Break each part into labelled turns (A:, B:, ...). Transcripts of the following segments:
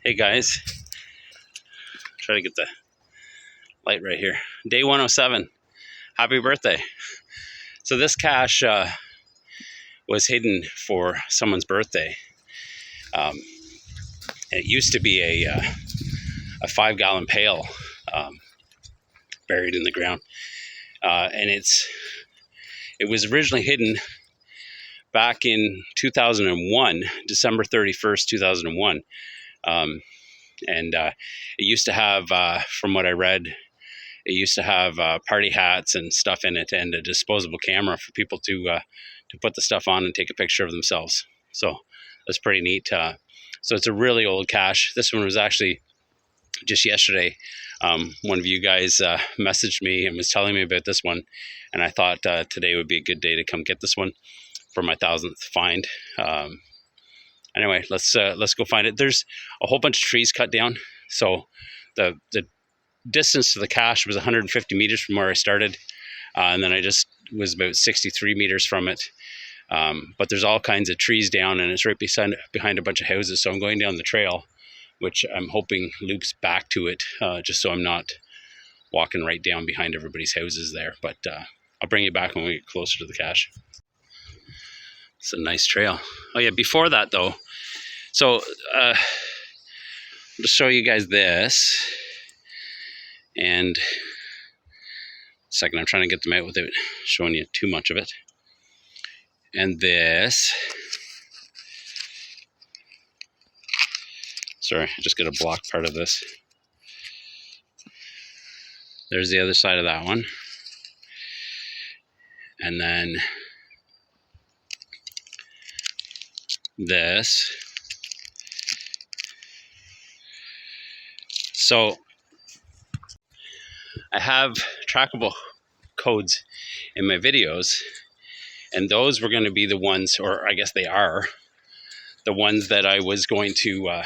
A: Hey guys, try to get the light right here. Day 107. Happy birthday. So this cache was hidden for someone's birthday. And it used to be a 5-gallon pail buried in the ground. And it was originally hidden back in 2001, December 31st, 2001. And it used to have, from what I read, it used to have party hats and stuff in it, and a disposable camera for people to put the stuff on and take a picture of themselves. So that's pretty neat. So it's a really old cache. This one was actually just yesterday. One of you guys messaged me and was telling me about this one, and I thought today would be a good day to come get this one for my 1000th find. Anyway, let's go find it. There's a whole bunch of trees cut down, so the distance to the cache was 150 meters from where I started, and then I just was about 63 meters from it. But there's all kinds of trees down, and it's right behind a bunch of houses, so I'm going down the trail, which I'm hoping loops back to it, just so I'm not walking right down behind everybody's houses there. But I'll bring you back when we get closer to the cache. It's a nice trail. Oh yeah, before that though, so I'll just show you guys this. And a second, I'm trying to get them out without showing you too much of it. And this, sorry, I just got to block part of this. There's the other side of that one. And then this. So I have trackable codes in my videos, and those were going to be the ones, or I guess they are, the ones that I was going to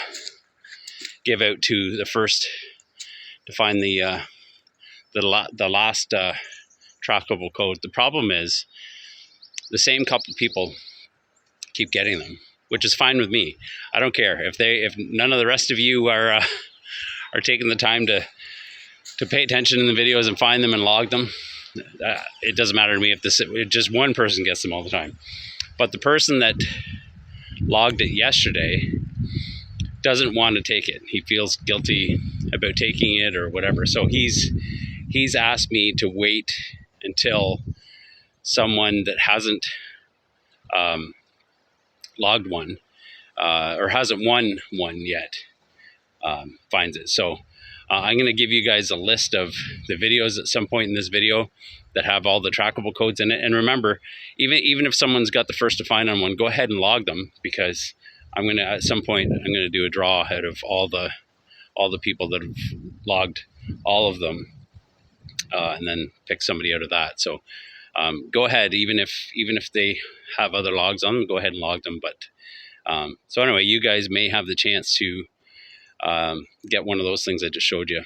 A: give out to the first, to find the last trackable code. The problem is the same couple people keep getting them, which is fine with me. I don't care if none of the rest of you are taking the time to pay attention in the videos and find them and log them. It doesn't matter to me if just one person gets them all the time. But the person that logged it yesterday doesn't want to take it. He feels guilty about taking it or whatever. So he's asked me to wait until someone that hasn't logged one or hasn't won one yet finds it. So I'm going to give you guys a list of the videos at some point in this video that have all the trackable codes in it. And remember, even if someone's got the first to find on one, go ahead and log them, because I'm going to, at some point, I'm going to do a draw out of all the people that have logged all of them, and then pick somebody out of that. So go ahead, even if they have other logs on them, go ahead and log them. But so anyway, you guys may have the chance to get one of those things I just showed you,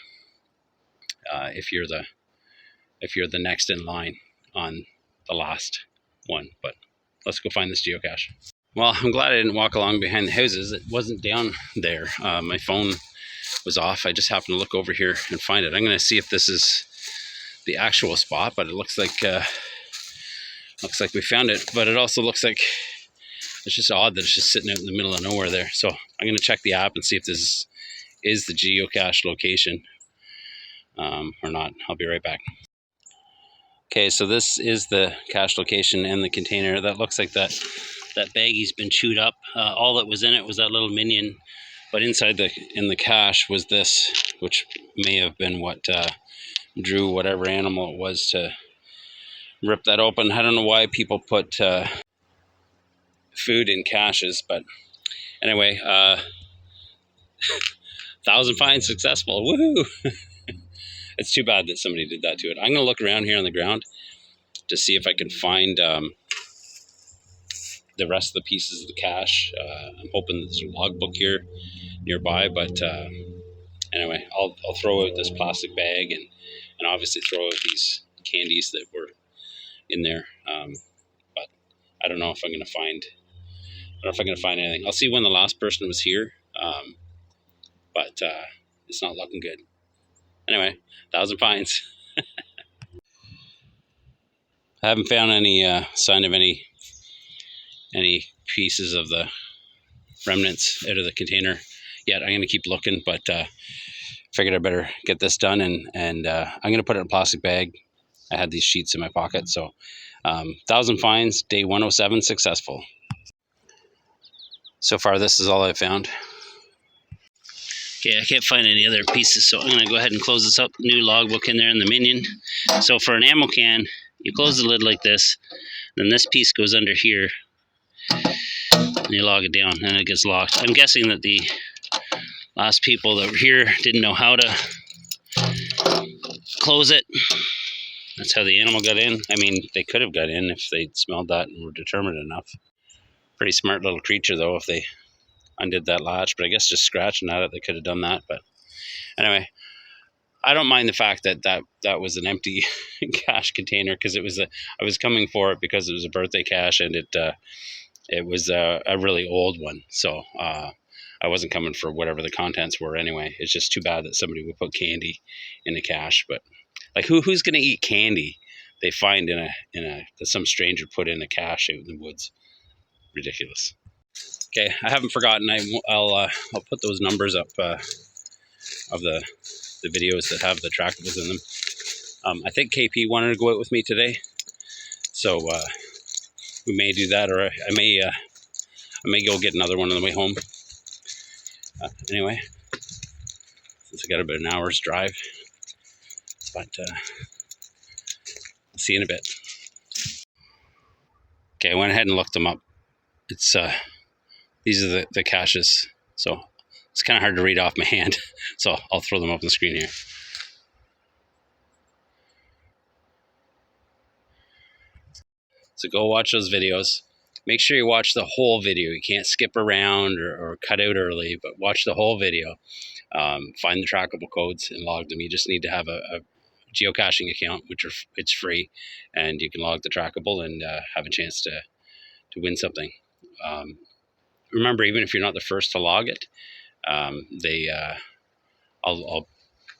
A: if you're the next in line on the last one. But let's go find this geocache. Well, I'm glad I didn't walk along behind the houses. It wasn't down there. My phone was off. I just happened to look over here and find it. I'm going to see if this is the actual spot, but it looks like we found it. But it also looks like it's just odd that it's just sitting out in the middle of nowhere there. So I'm going to check the app and see if this is the geocache location or not. I'll be right back. Okay, so this is the cache location and the container. That looks like that baggie's been chewed up. All that was in it was that little minion, but inside in the cache was this, which may have been what drew whatever animal it was to rip that open. I don't know why people put food in caches, but anyway, 1000 finds successful. Woohoo! It's too bad that somebody did that to it. I'm going to look around here on the ground to see if I can find the rest of the pieces of the cache. I'm hoping there's a logbook here nearby, but anyway, I'll throw out this plastic bag and obviously throw out these candies that were in there. But I don't know if I'm going to find anything. I'll see when the last person was here. it's not looking good. Anyway, 1,000 finds. I haven't found any sign of any pieces of the remnants out of the container yet. I'm going to keep looking, but figured I better get this done, and I'm going to put it in a plastic bag. I had these sheets in my pocket, so 1,000 finds, day 107 successful. So far, this is all I've found. Okay, I can't find any other pieces, so I'm going to go ahead and close this up. New logbook in there in the Minion. So for an ammo can, you close the lid like this, then this piece goes under here, and you log it down, and it gets locked. I'm guessing that the last people that were here didn't know how to close it. That's how the animal got in. I mean, they could have got in if they'd smelled that and were determined enough. Pretty smart little creature, though, if they undid that latch. But I guess just scratching at it, they could have done that. But anyway, I don't mind the fact that that was an empty cache container, because I was coming for it because it was a birthday cache, and it was a really old one. So I wasn't coming for whatever the contents were anyway. It's just too bad that somebody would put candy in a cache. But like, who's going to eat candy they find in a that some stranger put in a cache out in the woods? Ridiculous. Okay, I haven't forgotten. I'll put those numbers up of the videos that have the trackables in them. I think KP wanted to go out with me today, so we may do that, or I may go get another one on the way home. Anyway, since I got about an hour's drive, but I'll see you in a bit. Okay, I went ahead and looked them up. It's these are the caches, so it's kind of hard to read off my hand, so I'll throw them up on the screen here. So go watch those videos. Make sure you watch the whole video. You can't skip around or cut out early, but watch the whole video. Find the trackable codes and log them. You just need to have a geocaching account, it's free, and you can log the trackable and have a chance to win something. Remember, even if you're not the first to log it, I'll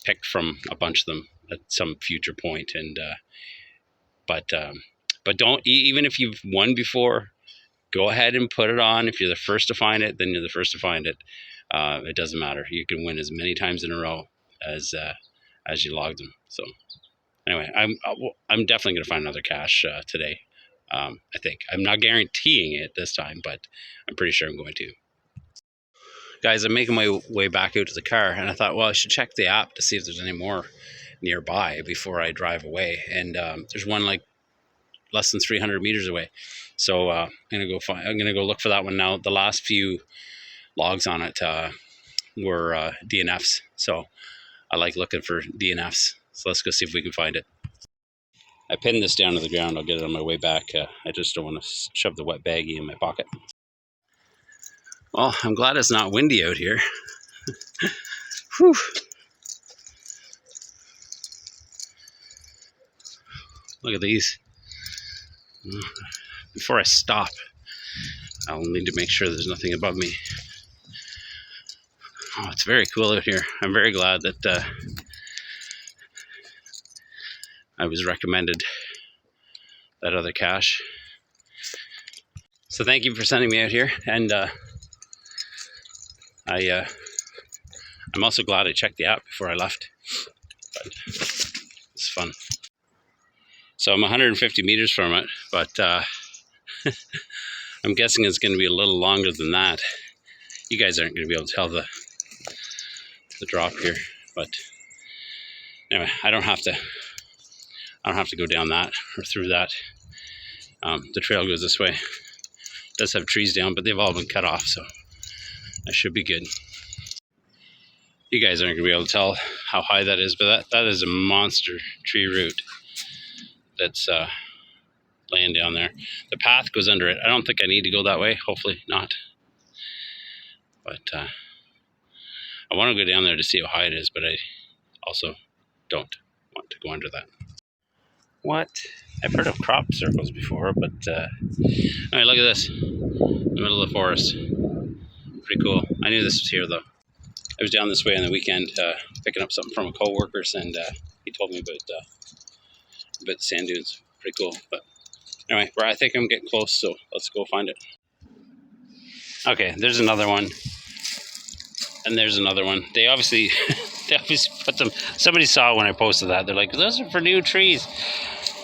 A: pick from a bunch of them at some future point, and but don't, even if you've won before, go ahead and put it on. If you're the first to find it, then you're the first to find it. It doesn't matter. You can win as many times in a row as you log them. So anyway, I'm definitely going to find another cache today. I think. I'm not guaranteeing it this time, but I'm pretty sure I'm going to. Guys, I'm making my way back out to the car, and I thought, well, I should check the app to see if there's any more nearby before I drive away. And there's one like less than 300 meters away. So I'm gonna go look for that one now. The last few logs on it were DNFs, so I like looking for DNFs. So let's go see if we can find it. I pinned this down to the ground. I'll get it on my way back. I just don't want to shove the wet baggie in my pocket. Well, I'm glad it's not windy out here. Whew. Look at these. Before I stop, I'll need to make sure there's nothing above me. Oh, it's very cool out here. I'm very glad that I was recommended that other cache. So thank you for sending me out here, and I'm also glad I checked the app before I left. But it's fun. So I'm 150 meters from it, but I'm guessing it's going to be a little longer than that. You guys aren't going to be able to tell the drop here, but anyway, I don't have to go down that or through that. The trail goes this way. It does have trees down, but they've all been cut off, so I should be good. You guys aren't going to be able to tell how high that is, but that is a monster tree root that's laying down there. The path goes under it. I don't think I need to go that way. Hopefully not. But I want to go down there to see how high it is, but I also don't want to go under that. What? I've heard of crop circles before, but anyway, look at this. In the middle of the forest. Pretty cool. I knew this was here, though. I was down this way on the weekend picking up something from a coworker's, and he told me about the sand dunes. Pretty cool. But anyway, I think I'm getting close, so let's go find it. Okay, there's another one, and there's another one. They obviously put them. Somebody saw when I posted that. They're like, those are for new trees.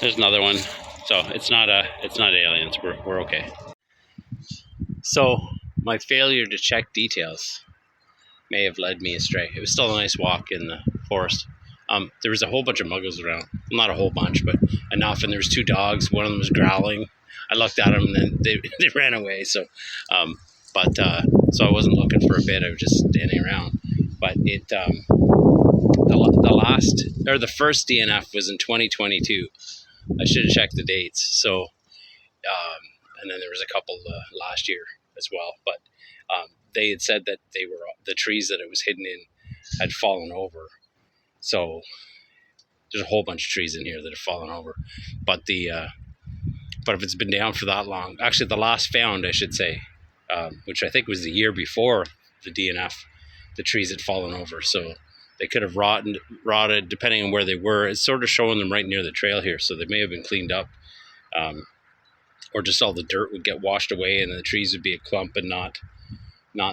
A: There's another one. So it's not aliens. We're okay. So my failure to check details may have led me astray. It was still a nice walk in the forest. There was a whole bunch of muggles around. Not a whole bunch, but enough. And there was 2 dogs. One of them was growling. I looked at them, and then they ran away. So, so I wasn't looking for a bit. I was just standing around. But the first DNF was in 2022. I should have checked the dates. So, and then there was a couple last year as well. But they had said that the trees that it was hidden in had fallen over. So there's a whole bunch of trees in here that have fallen over. But if it's been down for that long, actually the last found, I should say, which I think was the year before the DNF, the trees had fallen over. So they could have rotted depending on where they were. It's sort of showing them right near the trail here, so they may have been cleaned up. Or just all the dirt would get washed away and the trees would be a clump and not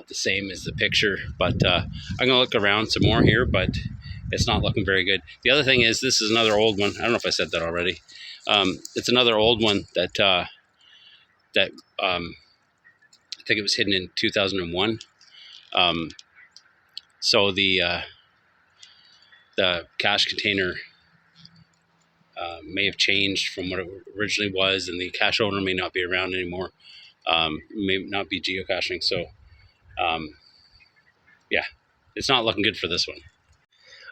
A: the same as the picture. But I'm gonna look around some more here, but it's not looking very good. The other thing is, this is another old one. I don't know if I said that already. It's another old one that I think it was hidden in 2001. So the cache container may have changed from what it originally was, and the cache owner may not be around anymore. May not be geocaching. So yeah, it's not looking good for this one.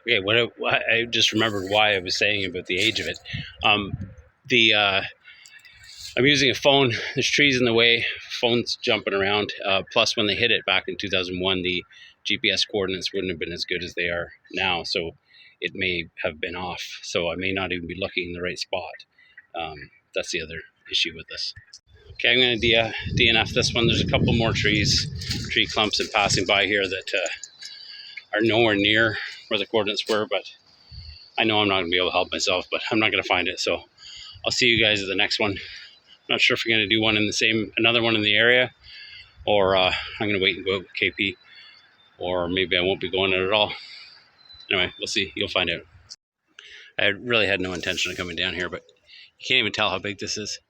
A: Okay, I just remembered why I was saying about the age of it. I'm using a phone. There's trees in the way. Phone's jumping around. Plus, when they hit it back in 2001, the GPS coordinates wouldn't have been as good as they are now. So it may have been off. So I may not even be looking in the right spot. That's the other issue with this. Okay, I'm going to DNF this one. There's a couple more tree clumps and passing by here that are nowhere near where the coordinates were, but I know I'm not going to be able to help myself, but I'm not going to find it. So I'll see you guys at the next one. Not sure if we're going to do another one in the area, or I'm going to wait and go with KP, or maybe I won't be going there at all. Anyway, we'll see. You'll find out. I really had no intention of coming down here, but you can't even tell how big this is.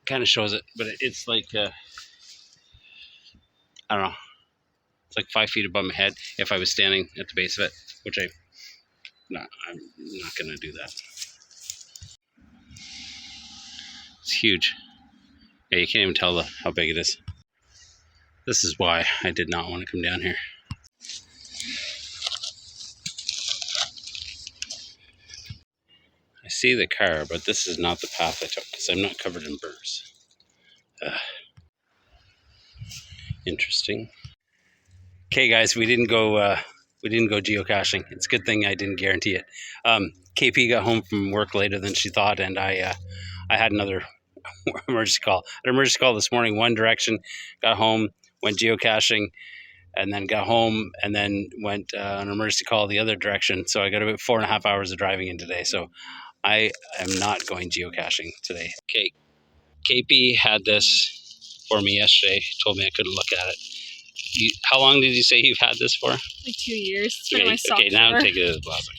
A: Kind of shows it, but it's like I don't know. It's like 5 feet above my head if I was standing at the base of it, which I'm not going to do that. It's huge. Yeah, you can't even tell how big it is. This is why I did not want to come down here. I see the car, but this is not the path I took because I'm not covered in burrs. Interesting. Okay, guys, we didn't go geocaching. It's a good thing I didn't guarantee it. KP got home from work later than she thought, and I had another emergency call. An emergency call this morning, one direction. Got home, went geocaching, and then got home, and then went an emergency call the other direction. So I got about 4.5 hours of driving in today. So I am not going geocaching today. Okay, KP had this for me yesterday. Told me I couldn't look at it. How long did you say you've had this for?
B: Like 2 years.
A: Okay, now take it as a plastic.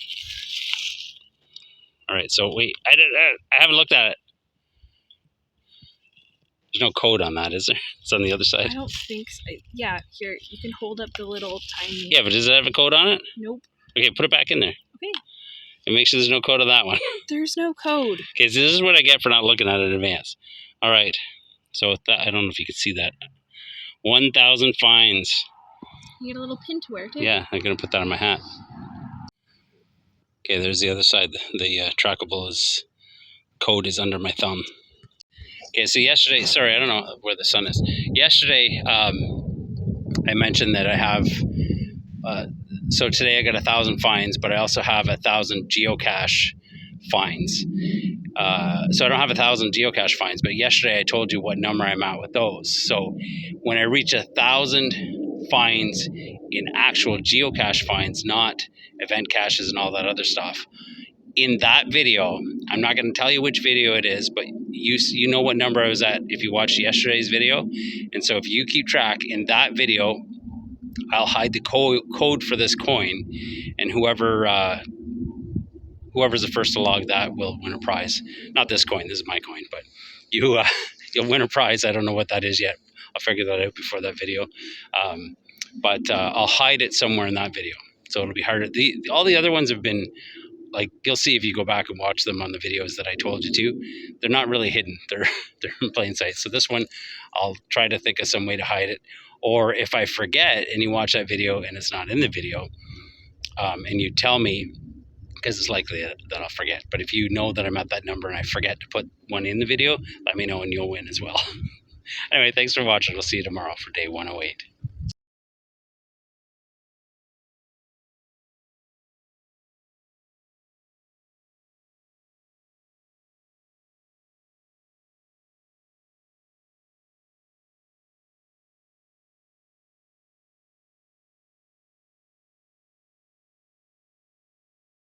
A: All right, so wait, I haven't looked at it. There's no code on that, is there? It's on the other side.
B: I don't think so. Yeah, here, you can hold up the little tiny...
A: Yeah, but does it have a code on it?
B: Nope.
A: Okay, put it back in there.
B: Okay.
A: And make sure there's no code on that one.
B: There's no code.
A: Okay, so this is what I get for not looking at it in advance. All right, so with that, I don't know if you can see that. 1,000 fines.
B: You get a little pin to wear, too.
A: Yeah, I'm going to put that on my hat. Okay, there's the other side. The trackable code is under my thumb. Okay, so yesterday, sorry, I don't know where the sun is. Yesterday, I mentioned that I have, so today I got 1,000 fines, but I also have 1,000 geocache fines. So I don't have 1,000 geocache fines, but yesterday I told you what number I'm at with those. So when I reach 1,000 finds in actual geocache finds, not event caches and all that other stuff. In that video, I'm not going to tell you which video it is, but you know what number I was at if you watched yesterday's video. And so if you keep track, in that video, I'll hide the code for this coin, and whoever's the first to log that will win a prize. Not this coin, this is my coin, but you'll win a prize. I don't know what that is yet. I'll figure that out before that video. But I'll hide it somewhere in that video, so it'll be harder. All the other ones have been, like, you'll see if you go back and watch them on the videos that I told you to, they're not really hidden. They're in plain sight. So this one, I'll try to think of some way to hide it. Or if I forget and you watch that video and it's not in the video, and you tell me, because it's likely that I'll forget. But if you know that I'm at that number and I forget to put one in the video, let me know and you'll win as well. Anyway, thanks for watching. I'll see you tomorrow for day 108.